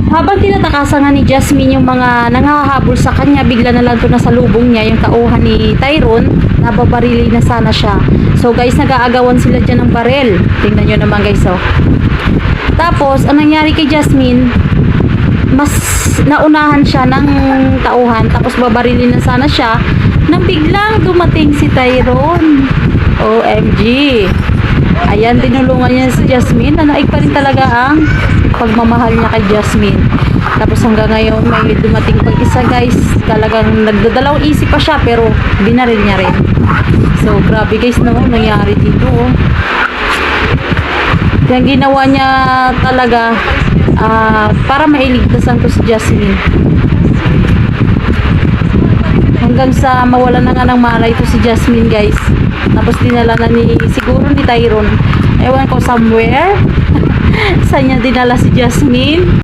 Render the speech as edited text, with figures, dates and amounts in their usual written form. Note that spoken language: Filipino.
Habang tinatakasan nga ni Jasmine yung mga nanghahabol sa kanya, bigla na lang ito nasalubong niya yung tauhan ni Tyrone, nababarili na sana siya. So guys, nag-aagawan sila dyan ng barel. Tingnan nyo naman guys, oh. Tapos, ang nangyari kay Jasmine, mas naunahan siya ng tauhan, tapos babarilin na sana siya, nang biglang dumating si Tyrone. OMG. Ayan, tinulungan niya si Jasmine. Nanaig pa rin talaga ang pagmamahal niya kay Jasmine. Tapos hanggang ngayon may dumating pag isa guys. Talagang nagdadalawang isip pa siya pero binaril niya rin. So grabe guys, no, nangyari dito. Oh. Yung ginawa niya talaga para mailigtasan ko si Jasmine. Hanggang sa mawala na nga ng malay ito si Jasmine guys. Tapos dinala na siguro ni Tyrone. Ewan ko somewhere. Saan niya dinala si Jasmine?